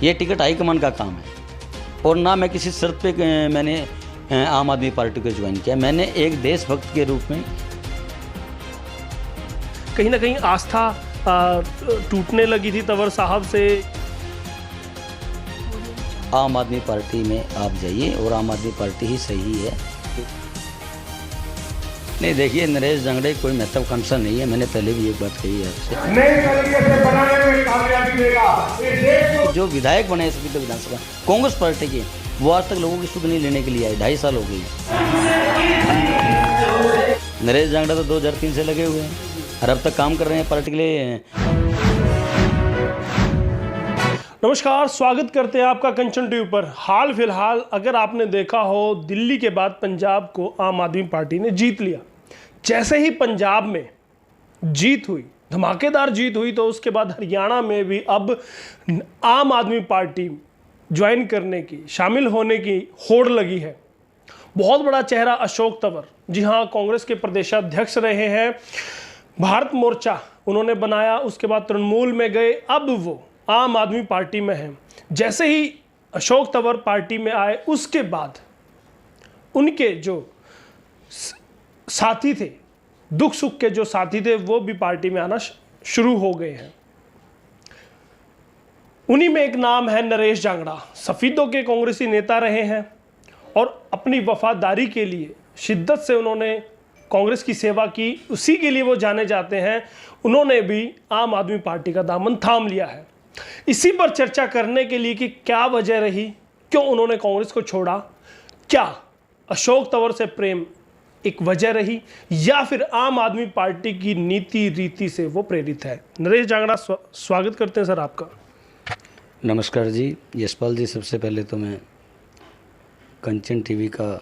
ये ticket high command का काम है और ना मैं किसी शर्त पे मैंने आम आदमी पार्टी को ज्वाइन किया। मैंने एक देशभक्त के रूप में कहीं ना कहीं आस्था टूटने लगी थी तंवर साहब से। आम आदमी पार्टी में आप जाइए और आम आदमी पार्टी ही सही है। नहीं देखिए, नरेश जांगड़े कोई महत्वाकांक्षा नहीं है, मैंने पहले भी एक बात कही है आपसे। नए तरीके से बनाने में कामयाबी देगा। जो विधायक बने सभी तो विधानसभा कांग्रेस पार्टी के, वो आज तक लोगों की सुध नहीं लेने के लिए आए। 2.5 साल हो गई। नरेश जांगड़ा तो 2003 से लगे हुए हैं और अब तक काम कर रहे हैं पार्टी के लिए। नमस्कार, स्वागत करते हैं आपका कंचन टीवी पर। हाल फिलहाल अगर आपने देखा हो, दिल्ली के बाद पंजाब को आम आदमी पार्टी ने जीत लिया। जैसे ही पंजाब में जीत हुई, धमाकेदार जीत हुई, तो उसके बाद हरियाणा में भी अब आम आदमी पार्टी ज्वाइन करने की, शामिल होने की होड़ लगी है। बहुत बड़ा चेहरा अशोक तंवर, जी हाँ, कांग्रेस के प्रदेशाध्यक्ष रहे हैं। भारत मोर्चा उन्होंने बनाया, उसके बाद तृणमूल में गए, अब वो आम आदमी पार्टी में हैं। जैसे ही अशोक तंवर पार्टी में आए, उसके बाद उनके जो साथी थे, दुख सुख के जो साथी थे, वो भी पार्टी में आना शुरू हो गए हैं। उन्हीं में एक नाम है नरेश जांगड़ा। सफेदों के कांग्रेसी नेता रहे हैं और अपनी वफादारी के लिए शिद्दत से उन्होंने कांग्रेस की सेवा की, उसी के लिए वो जाने जाते हैं। उन्होंने भी आम आदमी पार्टी का दामन थाम लिया है। इसी पर चर्चा करने के लिए कि क्या वजह रही, क्यों उन्होंने कांग्रेस को छोड़ा, क्या अशोक तंवर से प्रेम एक वजह रही, या फिर आम आदमी पार्टी की नीति रीति से वो प्रेरित है। नरेश जांगड़ा, स्वागत करते हैं सर आपका। नमस्कार जी, यशपाल जी। सबसे पहले तो मैं कंचन टीवी का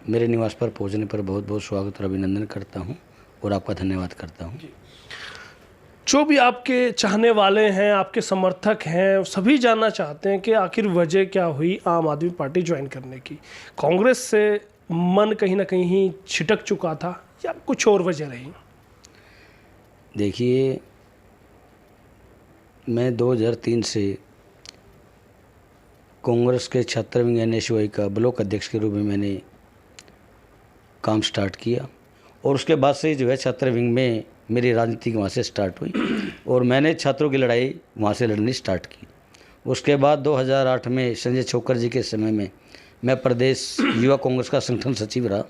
मेरे निवास पर पहुंचने पर बहुत बहुत स्वागत और अभिनंदन करता हूं और आपका धन्यवाद करता हूं। जो भी आपके चाहने वाले हैं, आपके समर्थक हैं, सभी जानना चाहते हैं कि आखिर वजह क्या हुई आम आदमी पार्टी ज्वाइन करने की। कांग्रेस से मन कहीं ना कहीं छिटक चुका था या कुछ और वजह रही? देखिए, मैं 2003 से कांग्रेस के छात्र विंग NSUI का ब्लॉक अध्यक्ष के रूप में मैंने काम स्टार्ट किया और उसके बाद से जो है छात्र विंग में मेरी राजनीति वहाँ से स्टार्ट हुई और मैंने छात्रों की लड़ाई वहाँ से लड़नी स्टार्ट की। उसके बाद 2008 में संजय छोकर जी के समय में मैं प्रदेश युवा कांग्रेस का संगठन सचिव रहा।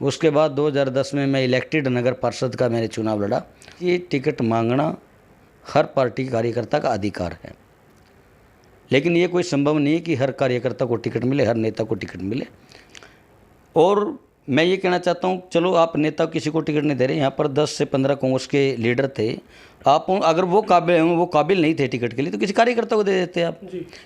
उसके बाद 2010 में मैं इलेक्टेड नगर पार्षद का मैंने चुनाव लड़ा। ये टिकट मांगना हर पार्टी कार्यकर्ता का अधिकार है, लेकिन ये कोई संभव नहीं है कि हर कार्यकर्ता को टिकट मिले, हर नेता को टिकट मिले। और मैं ये कहना चाहता हूँ, चलो आप नेता किसी को टिकट नहीं दे रहे, यहाँ पर 10 से 15 कांग्रेस के लीडर थे। आप अगर वो काबिल नहीं थे टिकट के लिए तो किसी कार्यकर्ता को दे देते आप।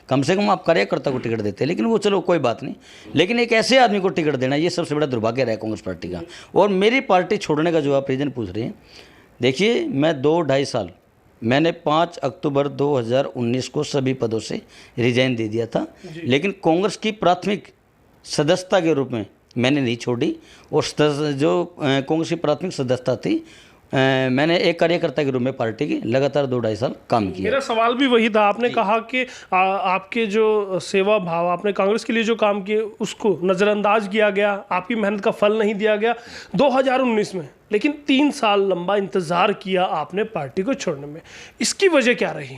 कम से कम आप कार्यकर्ता को टिकट देते, लेकिन वो चलो कोई बात नहीं, लेकिन एक ऐसे आदमी को टिकट देना, ये सबसे बड़ा दुर्भाग्य रहा कांग्रेस पार्टी का। और मेरी पार्टी छोड़ने का जो आप रीज़न पूछ रहे हैं, देखिए, मैं 2-2.5 साल, मैंने 5 अक्टूबर 2019 को सभी पदों से रिजाइन दे दिया था, लेकिन कांग्रेस की प्राथमिक सदस्यता के रूप में मैंने नहीं छोड़ी। और जो कांग्रेस की प्राथमिक सदस्यता थी, मैंने एक कार्यकर्ता के रूप में पार्टी की लगातार 2-2.5 साल काम किया। मेरा सवाल भी वही था। आपने कहा कि आपके जो सेवा भाव, आपने कांग्रेस के लिए जो काम किए, उसको नज़रअंदाज किया गया, आपकी मेहनत का फल नहीं दिया गया 2019 में, लेकिन 3 साल लंबा इंतज़ार किया आपने पार्टी को छोड़ने में। इसकी वजह क्या रही?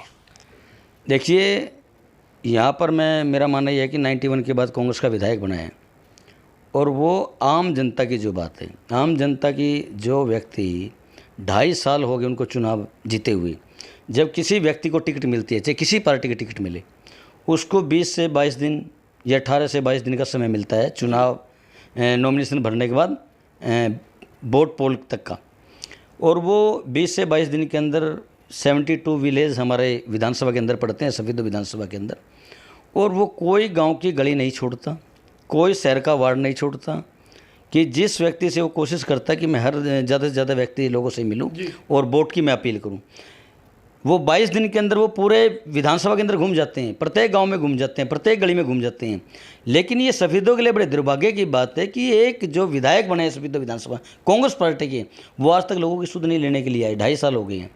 देखिए, यहाँ पर मेरा मानना यह है कि 91 के बाद कांग्रेस का विधायक बना है और वो आम जनता की जो बात है, आम जनता की जो व्यक्ति 2.5 साल हो गए उनको चुनाव जीते हुए, जब किसी व्यक्ति को टिकट मिलती है, चाहे किसी पार्टी की टिकट मिले, उसको 20 से 22 दिन या 18 से 22 दिन का समय मिलता है चुनाव नॉमिनेशन भरने के बाद वोट पोल तक का। और वो 20 से 22 दिन के अंदर 72 विलेज हमारे विधानसभा के अंदर पड़ते हैं, सफेदों विधानसभा के अंदर, और वो कोई गांव की गली नहीं छोड़ता, कोई शहर का वार्ड नहीं छोड़ता, कि जिस व्यक्ति से वो कोशिश करता कि मैं हर ज़्यादा से ज़्यादा व्यक्ति लोगों से मिलूं और वोट की मैं अपील करूं। वो 22 दिन के अंदर वो पूरे विधानसभा के अंदर घूम जाते हैं, प्रत्येक गांव में घूम जाते हैं, प्रत्येक गली में घूम जाते हैं। लेकिन ये सफेदों के लिए बड़े दुर्भाग्य की बात है कि एक जो विधायक बने सफेदों विधानसभा कांग्रेस पार्टी के, वो आज तक लोगों की सुध नहीं लेने के लिए आए। 2.5 साल हो गए हैं।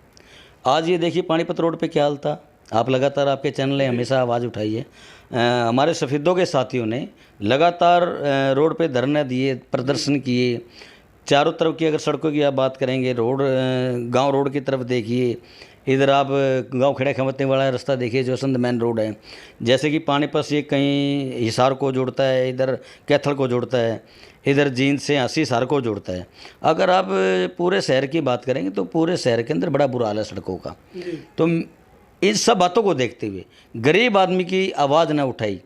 आज ये देखिए, पानीपत रोड पर क्या हाल था, आप लगातार, आपके चैनल ने हमेशा आवाज़ उठाई है। हमारे सफ़ेदों के साथियों ने लगातार रोड पे धरने दिए, प्रदर्शन किए। चारों तरफ की अगर सड़कों की आप बात करेंगे, रोड गांव रोड की तरफ देखिए, इधर आप गांव खेड़ा खमतने वाला रास्ता देखिए जो संत मैन रोड है, जैसे कि पानीपत से कहीं हिसार को जोड़ता है, इधर कैथल को जोड़ता है, इधर जींद से हंसी हिसार को जोड़ता है। अगर आप पूरे शहर की बात करेंगे तो पूरे शहर के अंदर बड़ा बुरा हाल है सड़कों का। तो इन सब बातों को देखते हुए गरीब आदमी की आवाज़ ना उठाई।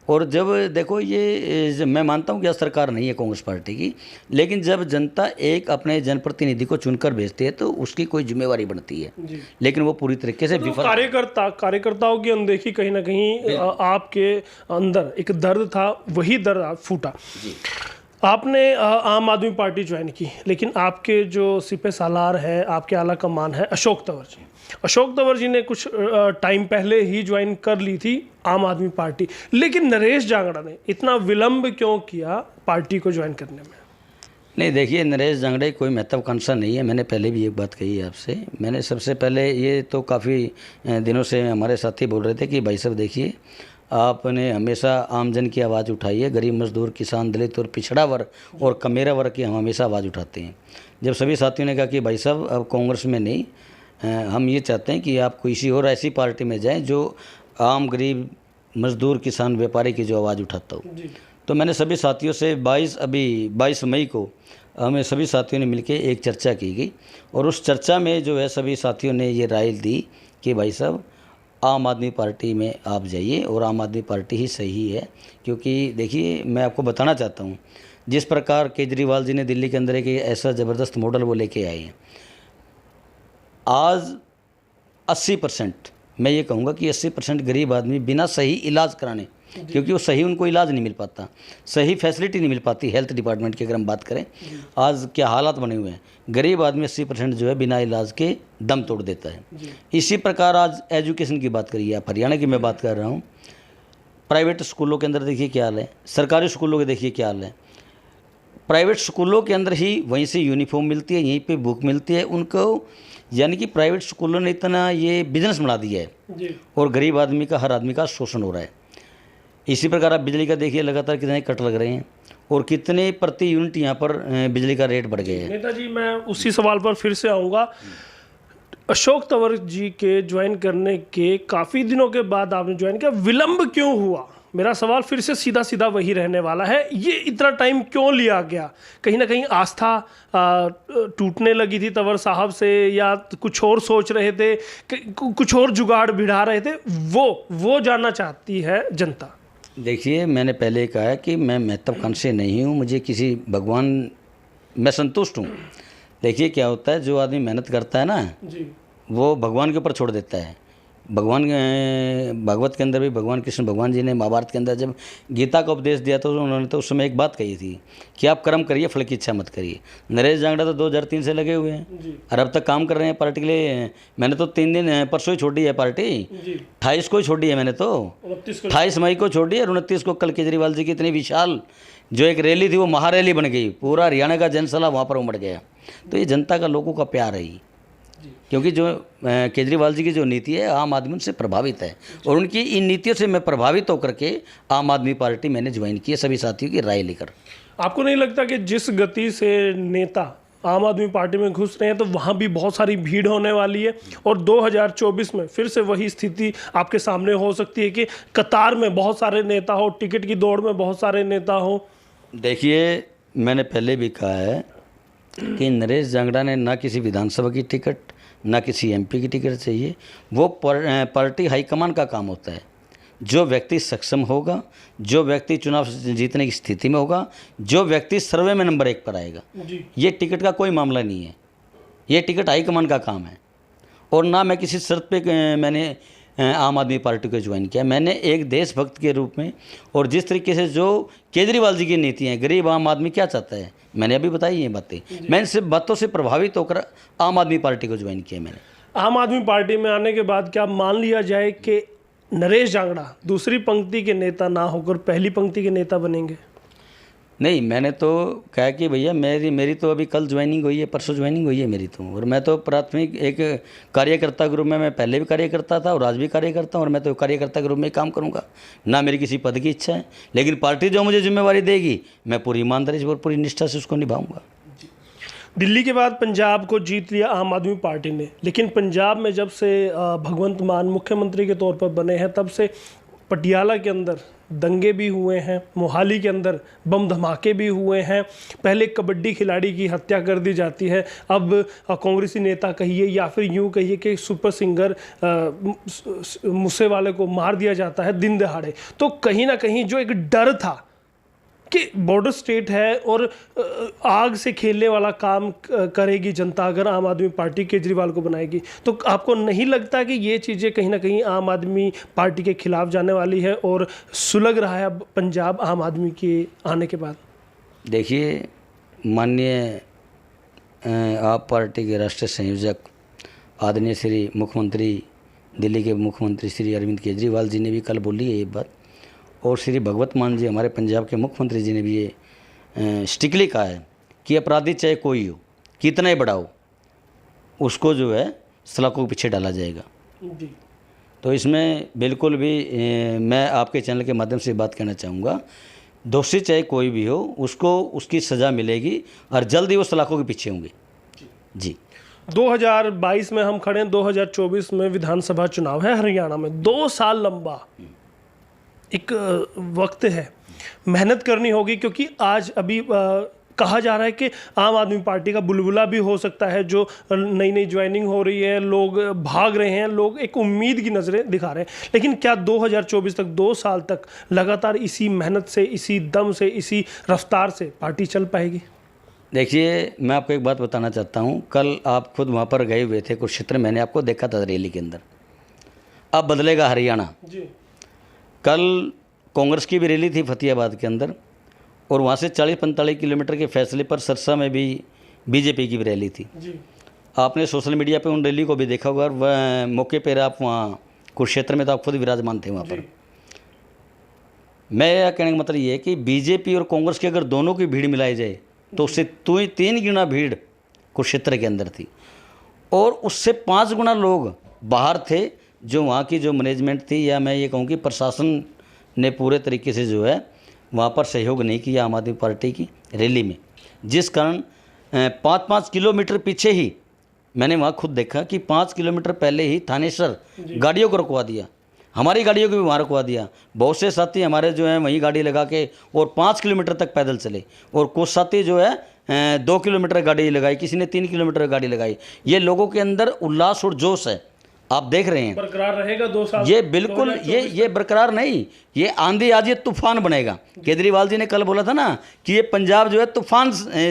और जब देखो ये मैं मानता हूँ कि यह सरकार नहीं है कांग्रेस पार्टी की, लेकिन जब जनता एक अपने जनप्रतिनिधि को चुनकर भेजती है तो उसकी कोई जिम्मेवारी बनती है, लेकिन वो पूरी तरीके से तो कार्यकर्ताओं की अनदेखी कहीं ना कहीं आपके अंदर एक दर्द था, वही दर्द फूटा। आपने आम आदमी पार्टी ज्वाइन की, लेकिन आपके जो सिपह सालार हैं, आपके आला कमान है अशोक तंवर जी ने कुछ टाइम पहले ही ज्वाइन कर ली थी आम आदमी पार्टी, लेकिन नरेश जांगड़ा ने इतना विलंब क्यों किया पार्टी को ज्वाइन करने में? नहीं, देखिए, नरेश जांगड़े कोई महत्वाकांक्षा नहीं है। मैंने पहले भी एक बात कही है आपसे। मैंने सबसे पहले, ये तो काफ़ी दिनों से हमारे साथी बोल रहे थे कि भाई साहब देखिए, आपने हमेशा आमजन की आवाज़ उठाई है, गरीब मजदूर, किसान, दलित और पिछड़ा वर्ग और कमेरा वर्ग की हम हमेशा आवाज़ उठाते हैं। जब सभी साथियों ने कहा कि भाई साहब अब कांग्रेस में नहीं, हम ये चाहते हैं कि आप किसी और ऐसी पार्टी में जाएं जो आम गरीब मजदूर, किसान, व्यापारी की जो आवाज़ उठाता हो, तो मैंने सभी साथियों से 22 मई को हमें सभी साथियों ने मिलकर एक चर्चा की गई, और उस चर्चा में जो है सभी साथियों ने ये राय दी कि भाई साहब आम आदमी पार्टी में आप जाइए, और आम आदमी पार्टी ही सही है। क्योंकि देखिए, मैं आपको बताना चाहता हूँ, जिस प्रकार केजरीवाल जी ने दिल्ली के अंदर एक ऐसा ज़बरदस्त मॉडल वो लेके आए हैं, आज 80%, मैं ये कहूँगा कि 80% गरीब आदमी बिना सही इलाज कराने, क्योंकि वो सही उनको इलाज नहीं मिल पाता, सही फैसिलिटी नहीं मिल पाती हेल्थ डिपार्टमेंट की अगर हम बात करें, आज क्या हालात बने हुए हैं। गरीब आदमी 80% जो है बिना इलाज के दम तोड़ देता है। इसी प्रकार आज एजुकेशन की बात करिए, आप हरियाणा की मैं बात कर रहा हूँ, प्राइवेट स्कूलों के अंदर देखिए क्या हाल है, सरकारी स्कूलों के देखिए क्या हाल है। प्राइवेट स्कूलों के अंदर ही वहीं से यूनिफॉर्म मिलती है, यहीं पे बुक मिलती है उनको, यानी कि प्राइवेट स्कूलों ने इतना ये बिजनेस बना दिया है, और गरीब आदमी का, हर आदमी का शोषण हो रहा है। इसी प्रकार आप बिजली का देखिए, लगातार कितने कट लग रहे हैं, और कितने प्रति यूनिट यहाँ पर बिजली का रेट बढ़ गए हैं। नेताजी, मैं उसी सवाल पर फिर से आऊँगा। अशोक तंवर जी के ज्वाइन करने के काफ़ी दिनों के बाद आपने ज्वाइन किया, विलंब क्यों हुआ? मेरा सवाल फिर से सीधा वही रहने वाला है, ये इतना टाइम क्यों लिया गया? कहीं ना कहीं आस्था टूटने लगी थी तंवर साहब से, या कुछ और सोच रहे थे, कुछ और जुगाड़ भिड़ा रहे थे, वो जानना चाहती है जनता। देखिए, मैंने पहले कहा है कि मैं महत्वाकांक्षी नहीं हूँ, मुझे किसी भगवान, मैं संतुष्ट हूँ। देखिए क्या होता है, जो आदमी मेहनत करता है ना वो भगवान के ऊपर छोड़ देता है। भगवान भागवत के अंदर भी भगवान कृष्ण भगवान जी ने महाभारत के अंदर जब गीता का उपदेश दिया तो उन्होंने तो उस समय एक बात कही थी कि आप कर्म करिए, फल की इच्छा मत करिए। नरेश जांगड़ा तो 2003 से लगे हुए हैं और अब तक काम कर रहे हैं पार्टी के लिए। मैंने तो 3 दिन परसों ही छोड़ी है पार्टी, 28 को ही छोड़ी है मैंने, तो 28 मई को छोड़ी है और 29 को कल केजरीवाल जी की इतनी विशाल जो एक रैली थी वो महारैली बन गई, पूरा हरियाणा का जनसला वहाँ पर उमड़ गया। तो ये जनता का, लोगों का प्यार है, क्योंकि जो केजरीवाल जी की जो नीति है आम आदमी उनसे प्रभावित है, और उनकी इन नीतियों से मैं प्रभावित होकर के आम आदमी पार्टी मैंने ज्वाइन की है, सभी साथियों की राय लेकर। आपको नहीं लगता कि जिस गति से नेता आम आदमी पार्टी में घुस रहे हैं तो वहाँ भी बहुत सारी भीड़ होने वाली है, और 2024 में फिर से वही स्थिति आपके सामने हो सकती है कि कतार में बहुत सारे नेता हो, टिकट की दौड़ में बहुत सारे नेता हो? देखिए, मैंने पहले भी कहा है कि नरेश जांगड़ा ने ना किसी विधानसभा की टिकट, ना किसी एमपी की टिकट चाहिए। वो पार्टी हाईकमान का काम होता है। जो व्यक्ति सक्षम होगा, जो व्यक्ति चुनाव जीतने की स्थिति में होगा, जो व्यक्ति सर्वे में नंबर 1 पर आएगा, ये टिकट का कोई मामला नहीं है, ये टिकट हाईकमान का काम है। और ना मैं किसी शर्त पे मैंने आम आदमी पार्टी को ज्वाइन किया। मैंने एक देशभक्त के रूप में, और जिस तरीके से जो केजरीवाल जी की नीति है, गरीब आम आदमी क्या चाहता है, मैंने अभी बताई ये बातें, मैं इन सब बातों से प्रभावित होकर आम आदमी पार्टी को ज्वाइन किया मैंने। आम आदमी पार्टी में आने के बाद क्या मान लिया जाए कि नरेश जांगड़ा दूसरी पंक्ति के नेता ना होकर पहली पंक्ति के नेता बनेंगे? नहीं, मैंने तो कहा कि भैया मेरी तो अभी कल ज्वाइनिंग हुई है, परसों ज्वाइनिंग हुई है मेरी तो। और मैं तो प्राथमिक एक कार्यकर्ता के रूप में, मैं पहले भी कार्यकर्ता था और आज भी कार्यकर्ता हूँ, और मैं तो कार्यकर्ता के रूप में ही काम करूँगा। ना मेरी किसी पद की इच्छा है, लेकिन पार्टी जो मुझे जिम्मेवारी देगी मैं पूरी ईमानदारी से और पूरी निष्ठा से उसको निभाऊंगा। दिल्ली के बाद पंजाब को जीत लिया आम आदमी पार्टी ने, लेकिन पंजाब में जब से भगवंत मान मुख्यमंत्री के तौर पर बने हैं तब से पटियाला के अंदर दंगे भी हुए हैं, मोहाली के अंदर बम धमाके भी हुए हैं। पहले कबड्डी खिलाड़ी की हत्या कर दी जाती है, अब कांग्रेसी नेता कहिए या फिर यूँ कहिए कि सुपर सिंगर मूसेवाले को मार दिया जाता है दिन दहाड़े। तो कहीं ना कहीं जो एक डर था कि बॉर्डर स्टेट है और आग से खेलने वाला काम करेगी जनता अगर आम आदमी पार्टी केजरीवाल को बनाएगी, तो आपको नहीं लगता कि ये चीज़ें कहीं ना कहीं आम आदमी पार्टी के खिलाफ जाने वाली है और सुलग रहा है अब पंजाब आम आदमी के आने के बाद? देखिए, माननीय आप पार्टी के राष्ट्रीय संयोजक आदरणीय श्री मुख्यमंत्री, दिल्ली के मुख्यमंत्री श्री अरविंद केजरीवाल जी ने भी कल बोली है ये बात, और श्री भगवत मान जी हमारे पंजाब के मुख्यमंत्री जी ने भी ये स्ट्रिक्टली कहा है कि अपराधी चाहे कोई हो, कितना ही बड़ा हो, उसको जो है सलाखों के पीछे डाला जाएगा जी। तो इसमें बिल्कुल भी मैं आपके चैनल के माध्यम से बात कहना चाहूँगा, दोषी चाहे कोई भी हो उसको उसकी सज़ा मिलेगी और जल्द ही वो सलाखों के पीछे होंगे जी। 2022 में हम खड़े हैं, 2024 में विधानसभा चुनाव है हरियाणा में। 2 साल लंबा एक वक्त है, मेहनत करनी होगी, क्योंकि आज अभी कहा जा रहा है कि आम आदमी पार्टी का बुलबुला भी हो सकता है, जो नई नई ज्वाइनिंग हो रही है, लोग भाग रहे हैं, लोग एक उम्मीद की नज़रें दिखा रहे हैं। लेकिन क्या 2024 तक, 2 साल तक लगातार इसी मेहनत से, इसी दम से, इसी रफ्तार से पार्टी चल पाएगी? देखिए, मैं आपको एक बात बताना चाहता हूँ, कल आप खुद वहाँ पर गए हुए थे कुरुक्षेत्र, मैंने आपको देखा था रैली के अंदर। अब बदलेगा हरियाणा। जी। कल कांग्रेस की भी रैली थी फतेहाबाद के अंदर, और वहाँ से 40-45 किलोमीटर के फैसले पर सरसा में भी बीजेपी की भी रैली थी जी। आपने सोशल मीडिया पे उन रैली को भी देखा होगा, और वह मौके पर आप वहाँ कुरुक्षेत्र में तो आप खुद विराजमान थे वहाँ पर। मैं यह कहने का मतलब ये है कि बीजेपी और कांग्रेस की अगर दोनों की भीड़ मिलाई जाए तो उससे 3 गुना भीड़ कुरुक्षेत्र के अंदर थी, और उससे 5 गुना लोग बाहर थे, जो वहाँ की जो मैनेजमेंट थी, या मैं ये कहूँ कि प्रशासन ने पूरे तरीके से जो है वहाँ पर सहयोग नहीं किया आम आदमी पार्टी की रैली में, जिस कारण 5-5 किलोमीटर पीछे ही मैंने वहाँ खुद देखा कि 5 किलोमीटर पहले ही थानेसर गाड़ियों को रुकवा दिया, हमारी गाड़ियों को भी वहाँ रुकवा दिया। बहुत से साथी हमारे जो हैं वहीं गाड़ी लगा के और 5 किलोमीटर तक पैदल चले, और कुछ साथी जो है 2 किलोमीटर गाड़ी लगाई, किसी ने 3 किलोमीटर गाड़ी लगाई। ये लोगों के अंदर उल्लास और जोश है, आप देख रहे हैं। बरकरार रहेगा 2 साल? ये बिल्कुल ये बरकरार नहीं, ये आंधी आज ये तूफान बनेगा। केजरीवाल जी ने कल बोला था ना कि ये पंजाब जो है तूफान,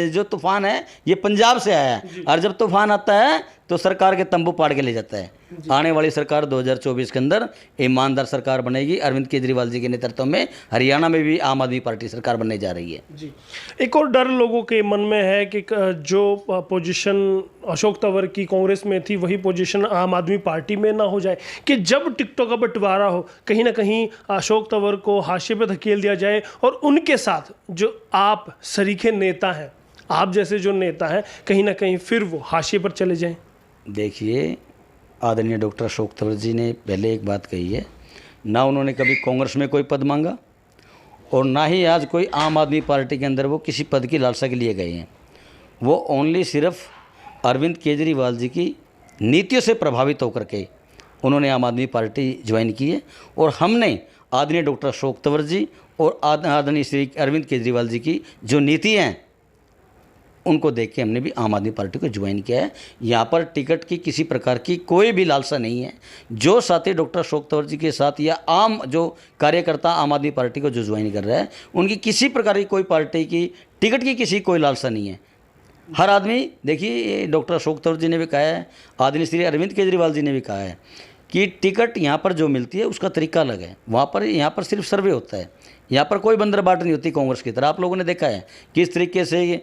जो तूफान है ये पंजाब से आया है, और जब तूफान आता है तो सरकार के तंबू पाड़ के ले जाता है। आने वाली सरकार 2024 के अंदर ईमानदार सरकार बनेगी, अरविंद केजरीवाल जी के नेतृत्व में हरियाणा में भी आम आदमी पार्टी सरकार बनने जा रही है जी। एक और डर लोगों के मन में है कि जो पोजीशन अशोक तंवर की कांग्रेस में थी वही पोजीशन आम आदमी पार्टी में ना हो जाए, कि जब टिकटों का बंटवारा हो कहीं ना कहीं अशोक तंवर को हाशिए पर धकेल दिया जाए, और उनके साथ जो आप सरीखे नेता हैं, आप जैसे जो नेता हैं, कहीं ना कहीं फिर वो हाशिए पर चले जाएं। देखिए, आदरणीय डॉक्टर अशोक तंवर जी ने पहले एक बात कही है, ना उन्होंने कभी कांग्रेस में कोई पद मांगा, और ना ही आज कोई आम आदमी पार्टी के अंदर वो किसी पद की लालसा के लिए गए हैं। वो ओनली सिर्फ अरविंद केजरीवाल जी की नीतियों से प्रभावित होकर के उन्होंने आम आदमी पार्टी ज्वाइन की है, और हमने आदरणीय डॉक्टर अशोक तंवर जी और आदरणीय श्री अरविंद केजरीवाल जी की जो नीति हैं उनको देख के हमने भी आम आदमी पार्टी को ज्वाइन किया है। यहाँ पर टिकट की किसी प्रकार की कोई भी लालसा नहीं है। जो साथी डॉक्टर अशोक तंवर जी के साथ या आम जो कार्यकर्ता आम आदमी पार्टी को जो ज्वाइन कर रहा है, उनकी किसी प्रकार की कोई पार्टी की टिकट की किसी कोई लालसा नहीं है। हर आदमी, देखिए डॉक्टर अशोक तंवर जी ने भी कहा है, आदरणीय श्री अरविंद केजरीवाल जी ने भी कहा है कि टिकट यहाँ पर जो मिलती है उसका तरीका अलग है। वहाँ पर यहाँ पर सिर्फ सर्वे होता है, यहाँ पर कोई बंदरबाट नहीं होती कांग्रेस की तरह। आप लोगों ने देखा है किस तरीके से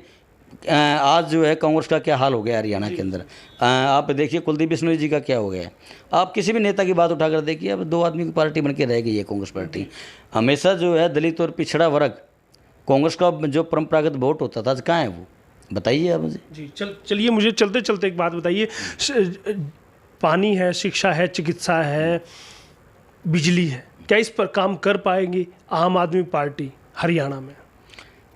आज जो है कांग्रेस का क्या हाल हो गया हरियाणा के अंदर। आप देखिए कुलदीप बिश्नोई जी का क्या हो गया। आप किसी भी नेता की बात उठाकर देखिए, अब 2 आदमी की पार्टी बन के रह गई है कांग्रेस पार्टी। हमेशा जो है दलित और पिछड़ा वर्ग कांग्रेस का जो परंपरागत वोट होता था आज कहाँ है वो, बताइए आप मुझे। जी चलिए मुझे चलते चलते एक बात बताइए, पानी है, शिक्षा है, चिकित्सा है, बिजली है, क्या इस पर काम कर पाएगी आम आदमी पार्टी हरियाणा में?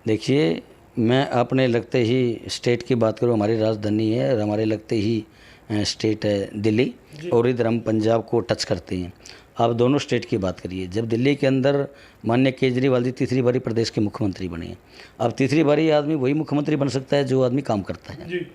देखिए, मैं अपने लगते ही स्टेट की बात करूँ, हमारी राजधानी है और हमारे लगते ही स्टेट है दिल्ली, और इधर हम पंजाब को टच करते हैं। आप दोनों स्टेट की बात करिए, जब दिल्ली के अंदर माननीय केजरीवाल जी तीसरी बारी प्रदेश के मुख्यमंत्री बने हैं, अब तीसरी बारी आदमी वही मुख्यमंत्री बन सकता है जो आदमी काम करता है जी।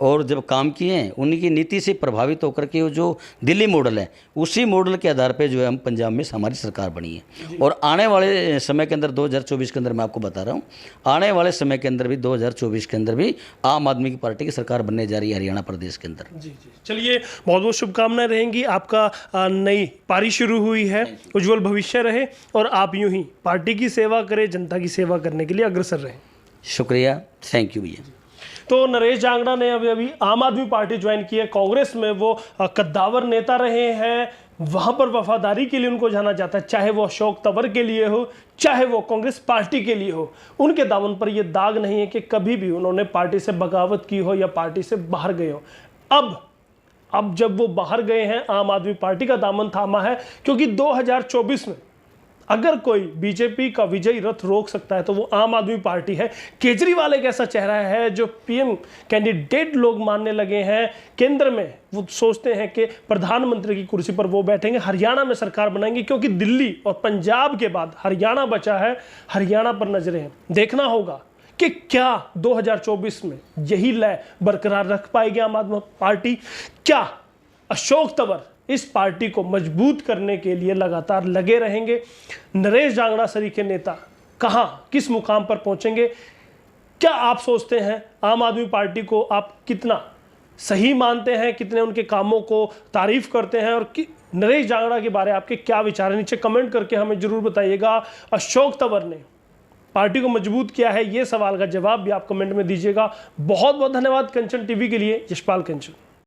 और जब काम किए हैं उन्हीं की नीति से प्रभावित होकर के वो जो दिल्ली मॉडल है उसी मॉडल के आधार पे जो है हम पंजाब में हमारी सरकार बनी है। और आने वाले समय के अंदर 2024 के अंदर मैं आपको बता रहा हूँ, आने वाले समय के अंदर भी 2024 के अंदर भी आम आदमी की पार्टी की सरकार बनने जा रही है हरियाणा प्रदेश के अंदर। जी चलिए, बहुत बहुत शुभकामनाएं रहेंगी, आपका नई पारी शुरू हुई है, उज्जवल भविष्य रहे और आप यूं ही पार्टी की सेवा करें, जनता की सेवा करने के लिए अग्रसर रहें। शुक्रिया, थैंक यू भैया। तो नरेश जांगड़ा ने अभी आम आदमी पार्टी ज्वाइन की है। कांग्रेस में वो कद्दावर नेता रहे हैं, वहां पर वफादारी के लिए उनको जाना जाता है, चाहे वो अशोक तंवर के लिए हो, चाहे वो कांग्रेस पार्टी के लिए हो। उनके दामन पर ये दाग नहीं है कि कभी भी उन्होंने पार्टी से बगावत की हो या पार्टी से बाहर गए हो। अब जब वो बाहर गए हैं, आम आदमी पार्टी का दामन थामा है, क्योंकि 2024 में अगर कोई बीजेपी का विजयी रथ रोक सकता है तो वो आम आदमी पार्टी है। केजरीवाल एक ऐसा चेहरा है जो पीएम कैंडिडेट लोग मानने लगे हैं। केंद्र में वो सोचते हैं कि प्रधानमंत्री की कुर्सी पर वो बैठेंगे, हरियाणा में सरकार बनाएंगे, क्योंकि दिल्ली और पंजाब के बाद हरियाणा बचा है। हरियाणा पर नजरें हैं, देखना होगा कि क्या 2024 में यही लय बरकरार रख पाएगी आम आदमी पार्टी। क्या अशोक तंवर इस पार्टी को मजबूत करने के लिए लगातार लगे रहेंगे? नरेश जांगड़ा सरीखे नेता कहां किस मुकाम पर पहुंचेंगे? क्या आप सोचते हैं आम आदमी पार्टी को आप कितना सही मानते हैं, कितने उनके कामों को तारीफ करते हैं, और नरेश जांगड़ा के बारे में आपके क्या विचार हैं? नीचे कमेंट करके हमें जरूर बताइएगा। अशोक तंवर ने पार्टी को मजबूत किया है, ये सवाल का जवाब भी आप कमेंट में दीजिएगा। बहुत बहुत धन्यवाद कंचन टीवी के लिए। यशपाल कंचन।